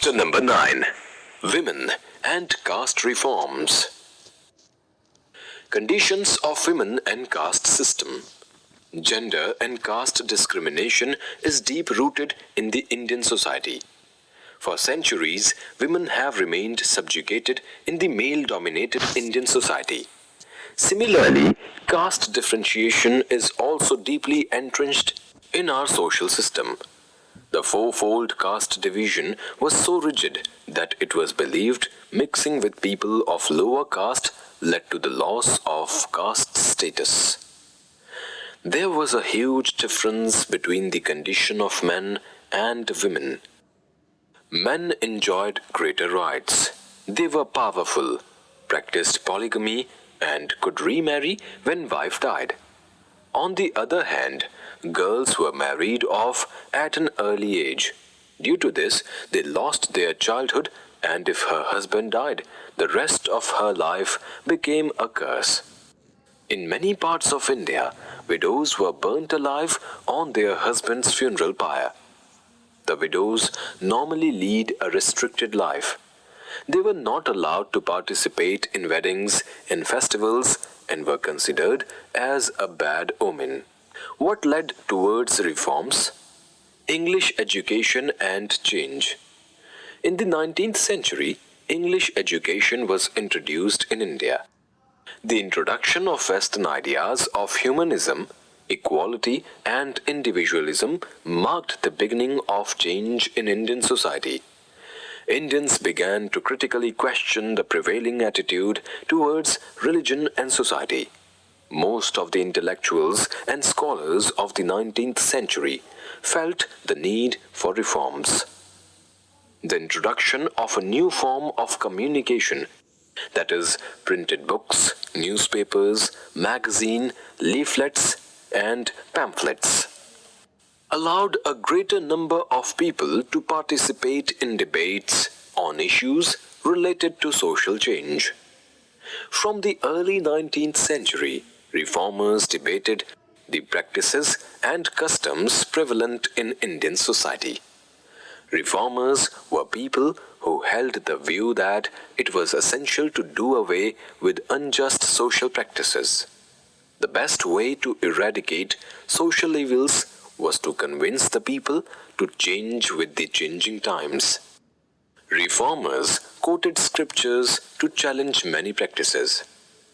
Chapter number 9. Women and Caste Reforms. Conditions of women and caste system. Gender and caste discrimination is deep-rooted in the Indian society. For centuries, women have remained subjugated in the male-dominated Indian society. Similarly, caste differentiation is also deeply entrenched in our social system. The fourfold caste division was so rigid that it was believed mixing with people of lower caste led to the loss of caste status. There was a huge difference between the condition of men and women. Men enjoyed greater rights. They were powerful, practiced polygamy, and could remarry when wife died. On the other hand, girls were married off at an early age. Due to this, they lost their childhood, and if her husband died, the rest of her life became a curse. In many parts of India, widows were burnt alive on their husband's funeral pyre. The widows normally lead a restricted life. They were not allowed to participate in weddings and festivals and were considered as a bad omen. What led towards reforms? English education and change. In the 19th century, English education was introduced in India. The introduction of Western ideas of humanism, equality, and individualism marked the beginning of change in Indian society. Indians began to critically question the prevailing attitude towards religion and society. Most of the intellectuals and scholars of the 19th century felt the need for reforms. The introduction of a new form of communication, that is, printed books, newspapers, magazines, leaflets, and pamphlets, allowed a greater number of people to participate in debates on issues related to social change. From the early 19th century, reformers debated the practices and customs prevalent in Indian society. Reformers were people who held the view that it was essential to do away with unjust social practices. The best way to eradicate social evils was to convince the people to change with the changing times. Reformers quoted scriptures to challenge many practices.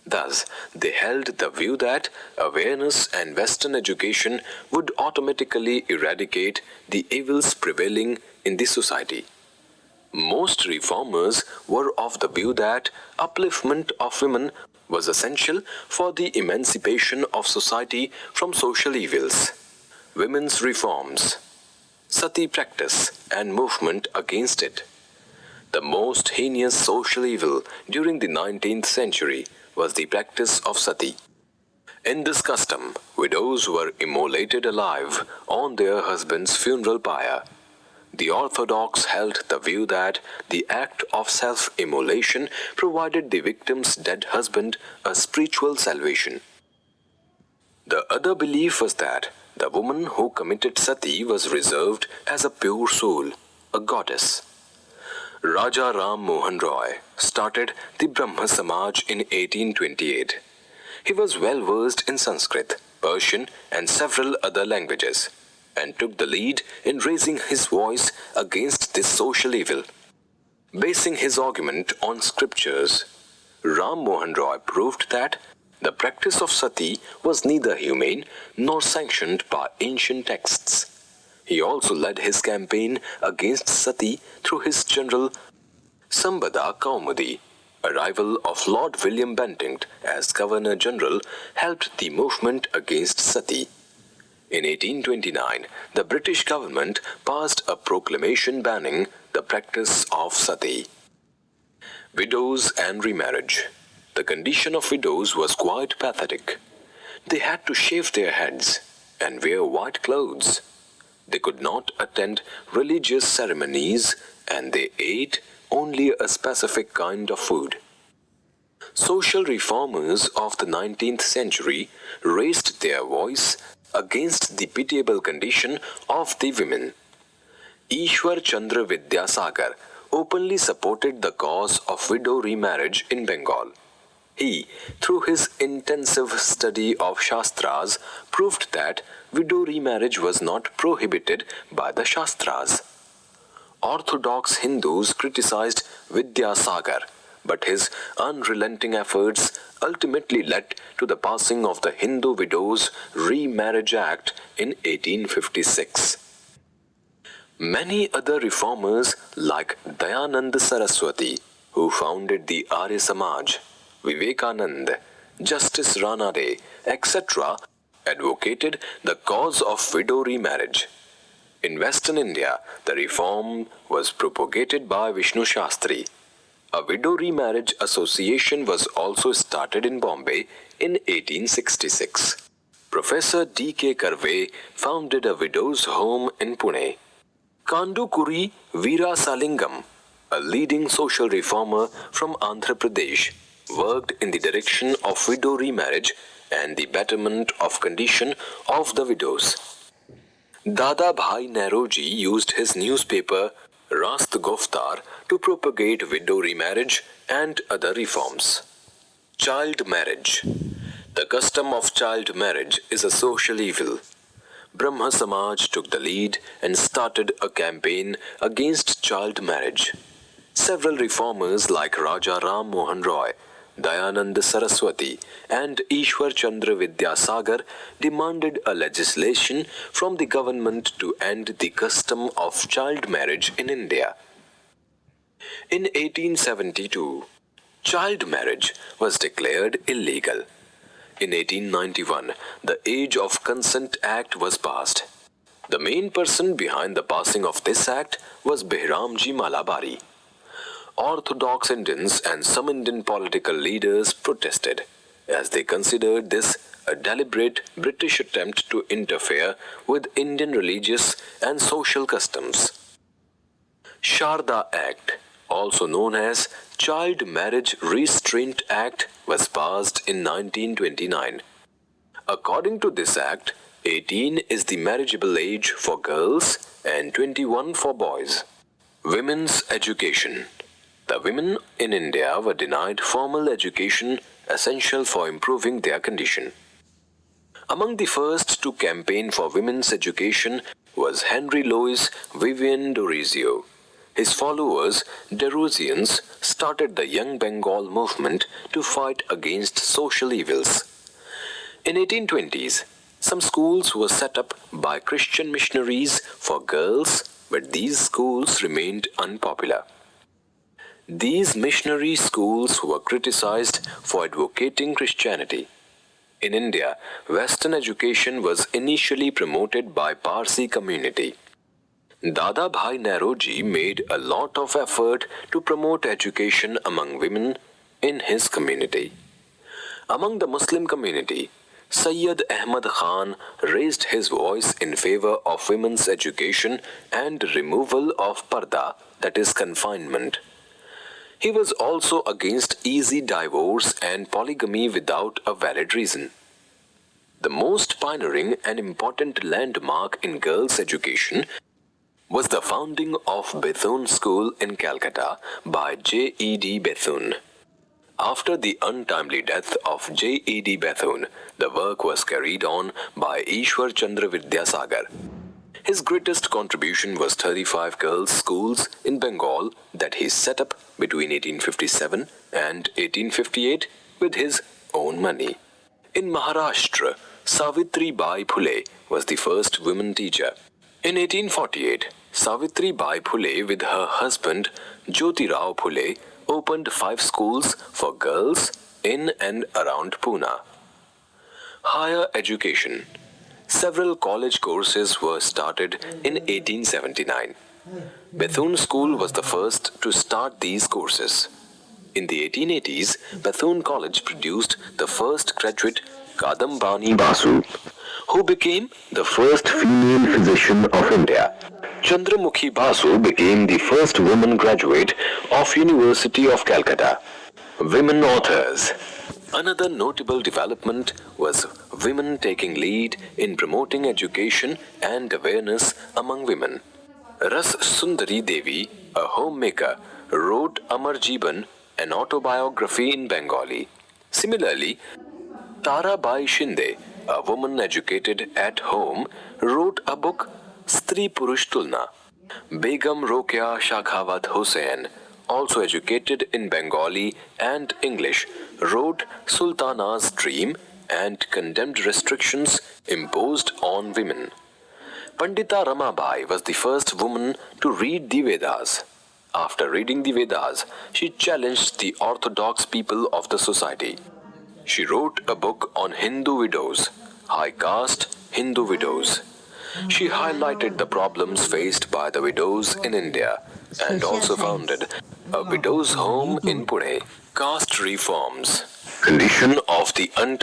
Thus, they held the view that awareness and Western education would automatically eradicate the evils prevailing in the society. Most reformers were of the view that upliftment of women was essential for the emancipation of society from social evils. Women's reforms, Sati practice and movement against it. The most heinous social evil during the 19th century was the practice of Sati. In this custom, widows were immolated alive on their husband's funeral pyre. The Orthodox held the view that the act of self-immolation provided the victim's dead husband a spiritual salvation. The other belief was that the woman who committed Sati was reserved as a pure soul, a goddess. Raja Ram Mohan Roy started the Brahma Samaj in 1828. He was well versed in Sanskrit, Persian, and several other languages, and took the lead in raising his voice against this social evil. Basing his argument on scriptures, Ram Mohan Roy proved that the practice of Sati was neither humane nor sanctioned by ancient texts. He also led his campaign against Sati through his general Sambada Kaumudi. Arrival of Lord William Bentinck as Governor General helped the movement against Sati. In 1829, the British government passed a proclamation banning the practice of Sati. Widows and remarriage. The condition of widows was quite pathetic. They had to shave their heads and wear white clothes. They could not attend religious ceremonies and they ate only a specific kind of food. Social reformers of the 19th century raised their voice against the pitiable condition of the women. Ishwar Chandra Vidyasagar openly supported the cause of widow remarriage in Bengal. He, through his intensive study of Shastras, proved that widow remarriage was not prohibited by the Shastras. Orthodox Hindus criticized Vidyasagar, but his unrelenting efforts ultimately led to the passing of the Hindu Widows Remarriage Act in 1856. Many other reformers like Dayanand Saraswati, who founded the Arya Samaj, Vivekanand, Justice Ranade, etc., advocated the cause of widow remarriage. In Western India, the reform was propagated by Vishnu Shastri. A widow remarriage association was also started in Bombay in 1866. Professor D.K. Karve founded a widow's home in Pune. Kandukuri Veerasalingam, a leading social reformer from Andhra Pradesh, worked in the direction of widow remarriage and the betterment of condition of the widows. Dada Bhai Nehruji used his newspaper Rast Goftar to propagate widow remarriage and other reforms. Child marriage. The custom of child marriage is a social evil. Brahma Samaj took the lead and started a campaign against child marriage. Several reformers like Raja Ram Mohan Roy, Dayanand Saraswati and Ishwar Chandra Vidyasagar demanded a legislation from the government to end the custom of child marriage in India. In 1872, child marriage was declared illegal. In 1891, the Age of Consent Act was passed. The main person behind the passing of this act was Behramji Malabari. Orthodox Indians and some Indian political leaders protested, as they considered this a deliberate British attempt to interfere with Indian religious and social customs. Sharda Act, also known as Child Marriage Restraint Act, was passed in 1929. According to this act, 18 is the marriageable age for girls and 21 for boys. Women's education. The women in India were denied formal education essential for improving their condition. Among the first to campaign for women's education was Henry Louis Vivian Dorizio. His followers, Derosians, started the Young Bengal movement to fight against social evils. In 1820s, some schools were set up by Christian missionaries for girls, but these schools remained unpopular. These missionary schools were criticized for advocating Christianity. In India, Western education was initially promoted by Parsi community. Dada Bhai Nehruji made a lot of effort to promote education among women in his community. Among the Muslim community, Sayyid Ahmad Khan raised his voice in favor of women's education and removal of parda, that is confinement. He was also against easy divorce and polygamy without a valid reason. The most pioneering and important landmark in girls' education was the founding of Bethune School in Calcutta by J.E.D. Bethune. After the untimely death of J.E.D. Bethune, the work was carried on by Ishwar Chandra Vidyasagar. His greatest contribution was 35 girls' schools in Bengal that he set up between 1857 and 1858 with his own money. In Maharashtra, Savitri Bai Phule was the first woman teacher. In 1848, Savitri Bai Phule with her husband Jyoti Rao Phule opened 5 schools for girls in and around Pune. Higher education. Several college courses were started in 1879. Bethune School was the first to start these courses. In the 1880s, Bethune College produced the first graduate, Kadambani Basu, who became the first female physician of India. Chandramukhi Basu became the first woman graduate of University of Calcutta. Women authors. Another notable development was women taking lead in promoting education and awareness among women. Ras Sundari Devi, a homemaker, wrote Amar Jeevan, an autobiography in Bengali. Similarly, Tarabai Shinde, a woman educated at home, wrote a book Stri Purush Tulna. Begum Rokeya Shakhawat Hussain, also educated in Bengali and English, wrote Sultana's Dream and condemned restrictions imposed on women. Pandita Ramabai was the first woman to read the Vedas. After reading the Vedas, she challenged the orthodox people of the society. She wrote a book on Hindu widows, high caste Hindu widows. She highlighted the problems faced by the widows in India and also founded a widows' home in Pune. Caste reforms. Condition of the